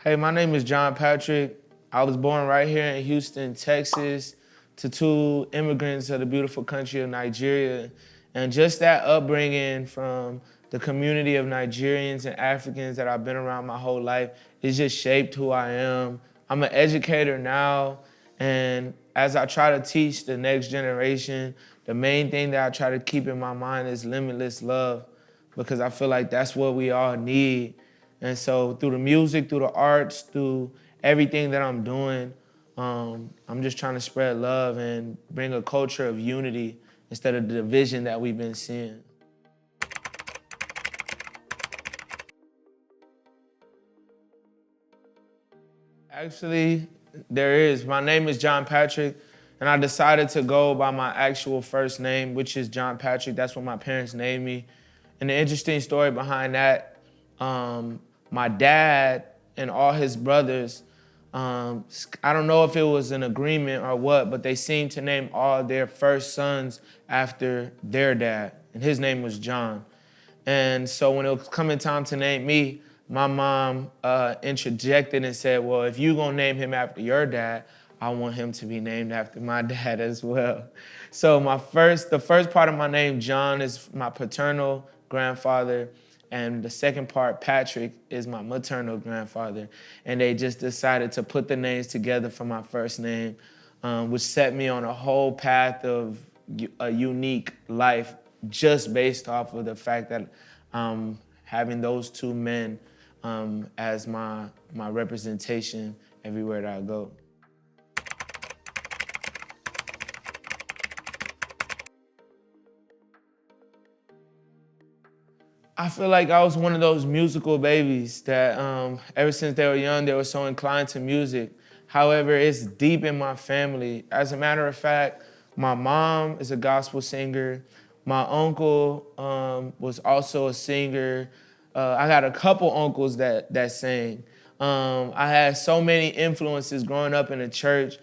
Hey, my name is John Patrick. I was born right here in Houston, Texas, to two immigrants of the beautiful country of Nigeria. And just that upbringing from the community of Nigerians and Africans that I've been around my whole life, it's just shaped who I am. I'm an educator now, and as I try to teach the next generation, the main thing that I try to keep in my mind is limitless love, because I feel like that's what we all need. And so through the music, through the arts, through everything that I'm doing, I'm just trying to spread love and bring a culture of unity instead of the division that we've been seeing. Actually, there is. My name is John Patrick, and I decided to go by my actual first name, which is John Patrick. That's what my parents named me. And the interesting story behind that, my dad and all his brothers, I don't know if it was an agreement or what, but they seemed to name all their first sons after their dad, and his name was John. And so when it was coming time to name me, my mom interjected and said, well, if you're gonna name him after your dad, I want him to be named after my dad as well. So the first part of my name, John, is my paternal grandfather, and the second part, Patrick, is my maternal grandfather. And they just decided to put the names together for my first name, which set me on a whole path of a unique life just based off of the fact that having those two men as my representation everywhere that I go. I feel like I was one of those musical babies that ever since they were young, they were so inclined to music. However, it's deep in my family. As a matter of fact, my mom is a gospel singer. My uncle was also a singer. I got a couple uncles that sang. I had so many influences growing up in the church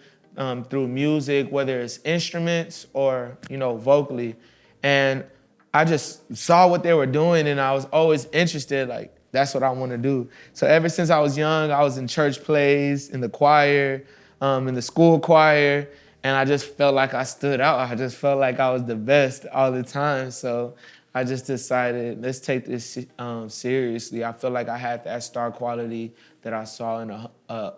through music, whether it's instruments or vocally, and I just saw what they were doing, and I was always interested. Like, that's what I want to do. So ever since I was young, I was in church plays, in the choir, in the school choir, and I just felt like I stood out. I just felt like I was the best all the time. So I just decided, let's take this seriously. I feel like I had that star quality that I saw in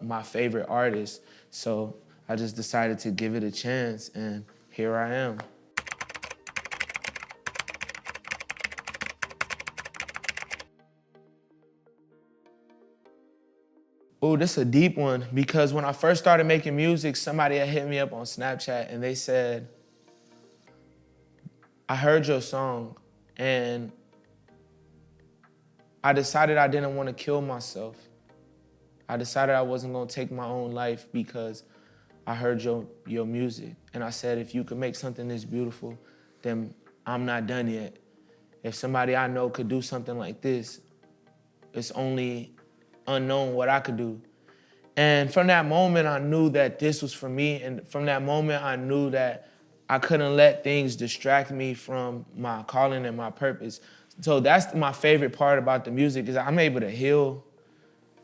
my favorite artist. So I just decided to give it a chance, and here I am. Oh, this is a deep one, because when I first started making music, somebody had hit me up on Snapchat and they said, I heard your song and I decided I didn't want to kill myself. I decided I wasn't gonna take my own life because I heard your music. And I said, if you could make something this beautiful, then I'm not done yet. If somebody I know could do something like this, it's only unknown what I could do. And from that moment, I knew that this was for me. And from that moment, I knew that I couldn't let things distract me from my calling and my purpose. So that's my favorite part about the music, is I'm able to heal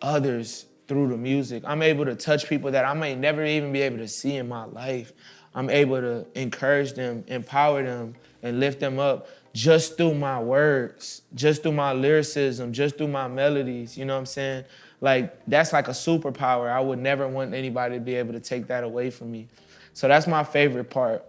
others through the music. I'm able to touch people that I may never even be able to see in my life. I'm able to encourage them, empower them, and lift them up just through my words, just through my lyricism, just through my melodies, you know what I'm saying? Like, that's like a superpower. I would never want anybody to be able to take that away from me. So that's my favorite part.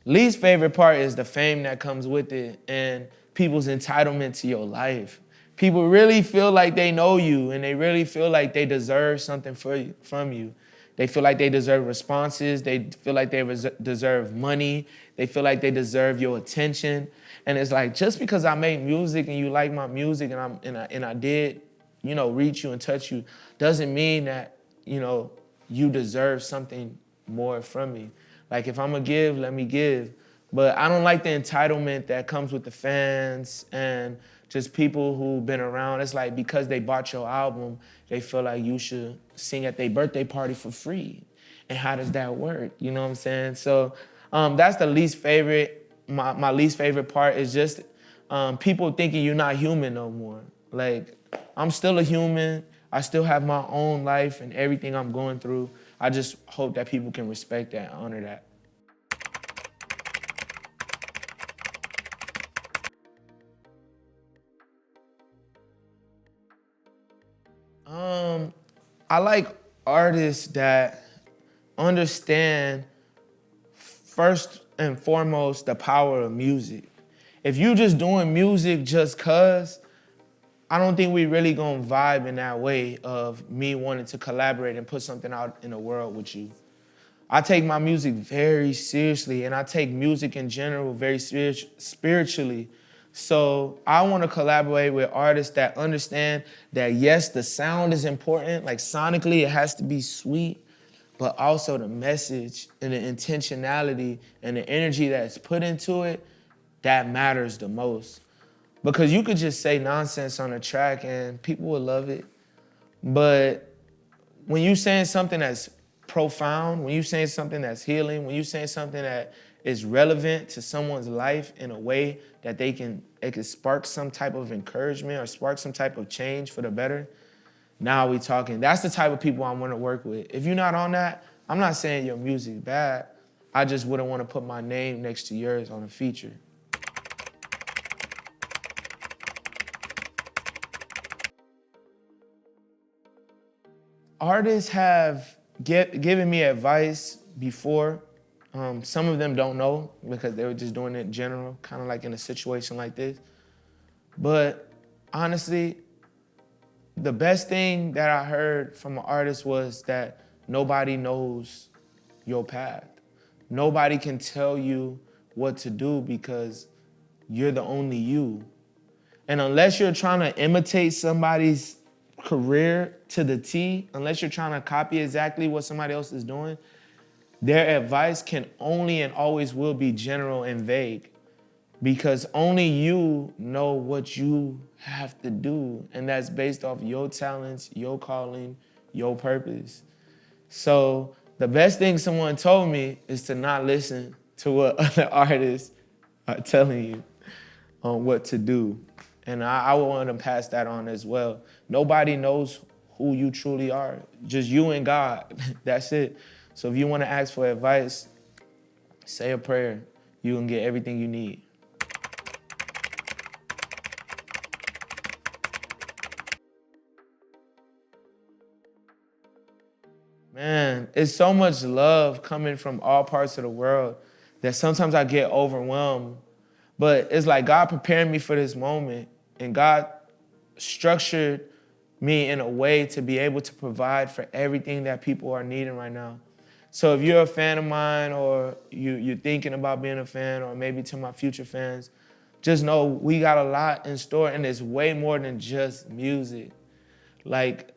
Least favorite part is the fame that comes with it and people's entitlement to your life. People really feel like they know you, and they really feel like they deserve something from you. They feel like they deserve responses. They feel like they deserve money. They feel like they deserve your attention. And it's like, just because I make music and you like my music and I did, reach you and touch you, doesn't mean that, you deserve something more from me. Like, if I'm gonna give, let me give. But I don't like the entitlement that comes with the fans and just people who've been around. It's like, because they bought your album, they feel like you should sing at their birthday party for free. And how does that work? You know what I'm saying? So that's the least favorite. My least favorite part is just people thinking you're not human no more. Like, I'm still a human. I still have my own life and everything I'm going through. I just hope that people can respect that and honor that. I like artists that understand first and foremost the power of music. If you just doing music just cause, I don't think we really gonna vibe in that way of me wanting to collaborate and put something out in the world with you. I take my music very seriously, and I take music in general very spiritually. So I want to collaborate with artists that understand that yes, the sound is important, like sonically it has to be sweet, but also the message and the intentionality and the energy that's put into it, that matters the most. Because you could just say nonsense on a track and people will love it. But when you saying something that's profound, when you saying something that's healing, when you saying something that is relevant to someone's life in a way that it can spark some type of encouragement or spark some type of change for the better, now we talking. That's the type of people I want to work with. If you're not on that, I'm not saying your music's bad. I just wouldn't want to put my name next to yours on a feature. Artists have given me advice before. Some of them don't know because they were just doing it in general, kind of like in a situation like this. But honestly, the best thing that I heard from an artist was that nobody knows your path. Nobody can tell you what to do because you're the only you. And unless you're trying to imitate somebody's career to the T, unless you're trying to copy exactly what somebody else is doing, their advice can only and always will be general and vague because only you know what you have to do, and that's based off your talents, your calling, your purpose. So the best thing someone told me is to not listen to what other artists are telling you on what to do. And I want to pass that on as well. Nobody knows who you truly are, just you and God, that's it. So if you want to ask for advice, say a prayer. You can get everything you need. Man, it's so much love coming from all parts of the world that sometimes I get overwhelmed. But it's like God prepared me for this moment, and God structured me in a way to be able to provide for everything that people are needing right now. So if you're a fan of mine, or you're thinking about being a fan, or maybe to my future fans, just know we got a lot in store, and it's way more than just music. Like,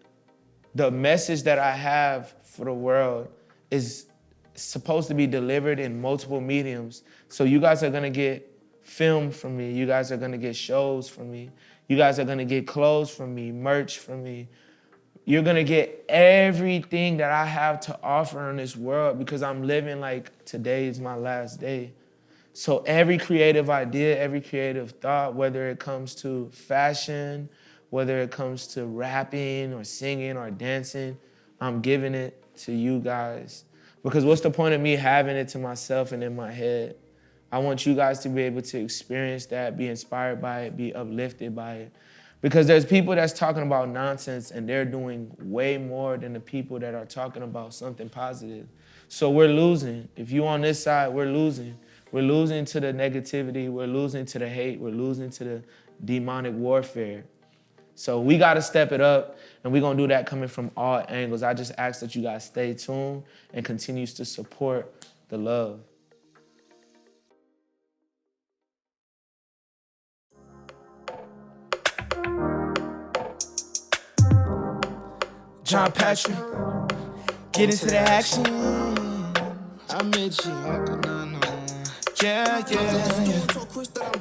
the message that I have for the world is supposed to be delivered in multiple mediums. So you guys are gonna get film from me. You guys are gonna get shows from me. You guys are gonna get clothes from me, merch from me. You're gonna get everything that I have to offer in this world because I'm living like today is my last day. So every creative idea, every creative thought, whether it comes to fashion, whether it comes to rapping or singing or dancing, I'm giving it to you guys. Because what's the point of me having it to myself and in my head? I want you guys to be able to experience that, be inspired by it, be uplifted by it. Because there's people that's talking about nonsense and they're doing way more than the people that are talking about something positive. So we're losing. If you on this side, we're losing. We're losing to the negativity, we're losing to the hate, we're losing to the demonic warfare. So we gotta step it up, and we're gonna do that coming from all angles. I just ask that you guys stay tuned and continues to support the love. John Patrick, get into the action. I met you, yeah, yeah,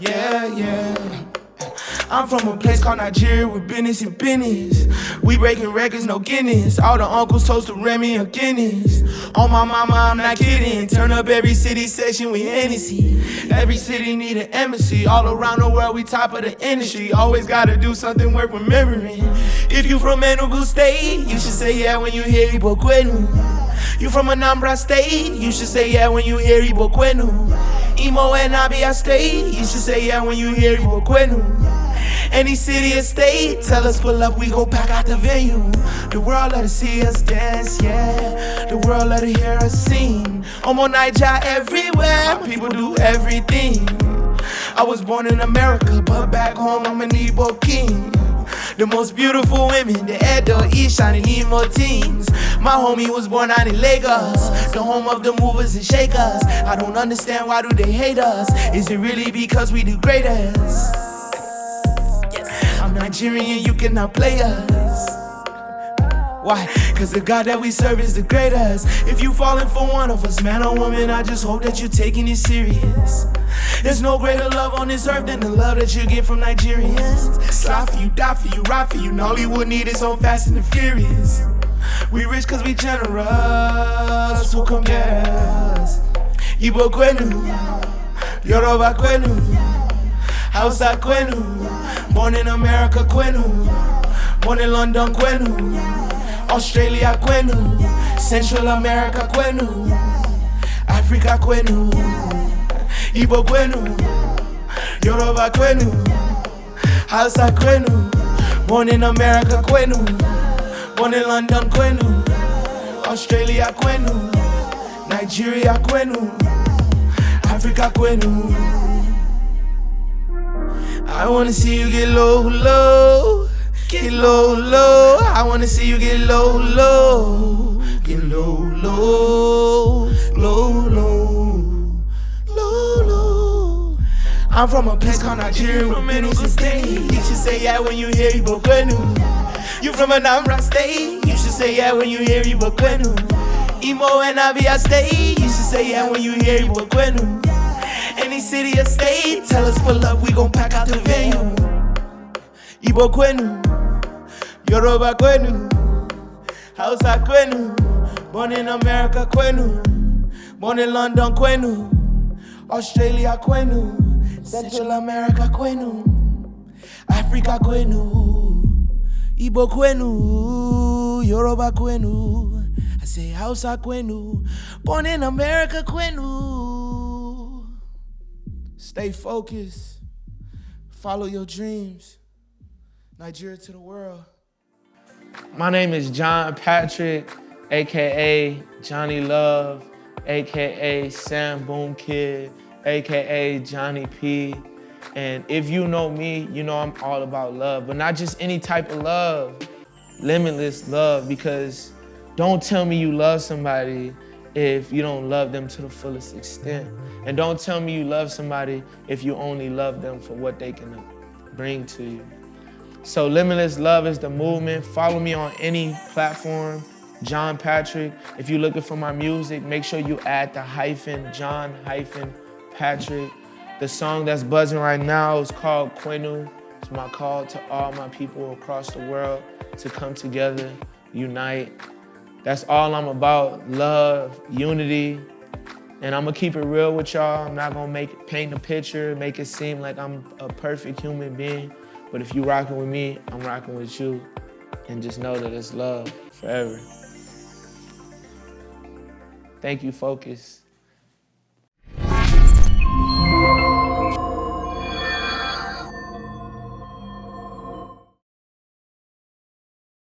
yeah, yeah, yeah. I'm from a place called Nigeria with business and business. We breaking records, no Guinness. All the uncles toast to Remy or Guinness. On my mama, I'm not kidding. Turn up every city section with Hennessy. Every city need an embassy. All around the world, we top of the industry. Always gotta do something worth remembering. If you from Enugu State, you should say yeah when you hear Igbo Kwenu. You from Anambra State, you should say yeah when you hear Igbo Kwenu. Imo and Abia State, you should say yeah when you hear Igbo Kwenu. Any city or state, tell us pull up, we go pack out the venue. The world let us see us dance, yeah. The world let us hear us sing. Omo Naija everywhere, people do everything. I was born in America, but back home I'm an Igbo king. The most beautiful women, the Edo, Ishan, and Imo teens. My homie was born out in Lagos, the home of the movers and shakers. I don't understand why do they hate us. Is it really because we the greatest? I'm Nigerian, you cannot play us. Why? Cause the God that we serve is the greatest. If you falling for one of us, man or woman, I just hope that you're taking it serious. There's no greater love on this earth than the love that you get from Nigerians. Slide for you, die for you, ride for you. And all we would need is on Fast and the Furious. We rich cause we generous. Who compare us? Igbo Kwenu, Yoruba Kwenu, Hausa Kwenu. Born in America Kwenu, born in London Kwenu, Australia Kwenu, Central America Kwenu, Africa Kwenu, Igbo Kwenu, Yoruba Kwenu, Hausa Kwenu. Born in America Kwenu, born in London Kwenu, Australia Kwenu, Nigeria Kwenu, Africa Kwenu. I wanna see you get low, low, get low, low. I wanna see you get low, low, get low, low, low, low, low, low. I'm from a place called Nigeria with Enugu State. You should say yeah when you hear Igbo Kwenu. You from Anambra State. You should say yeah when you hear Igbo Kwenu. Imo and Abia State. You should say yeah when you hear Igbo Kwenu. Any city or state, tell us pull up, we gon' pack out the venue. Igbo Kwenu, Yoruba Kwenu, Hausa Kwenu. Born in America Kwenu, born in London Kwenu, Australia Kwenu, Central America Kwenu, Africa Kwenu, Igbo Kwenu, Yoruba Kwenu. I say Hausa Kwenu, born in America Kwenu. Stay focused, follow your dreams. Nigeria to the world. My name is John Patrick, AKA Johnny Love, AKA Sam Boom Kid, AKA Johnny P. And if you know me, you know I'm all about love, but not just any type of love, limitless love, because don't tell me you love somebody if you don't love them to the fullest extent. And don't tell me you love somebody if you only love them for what they can bring to you. So Limitless Love is the movement. Follow me on any platform, John Patrick. If you're looking for my music, make sure you add the hyphen, John hyphen Patrick. The song that's buzzing right now is called Kwenu. It's my call to all my people across the world to come together, unite. That's all I'm about, love, unity. And I'm gonna keep it real with y'all. I'm not gonna paint a picture, make it seem like I'm a perfect human being. But if you rocking with me, I'm rocking with you. And just know that it's love forever. Thank you, Focus.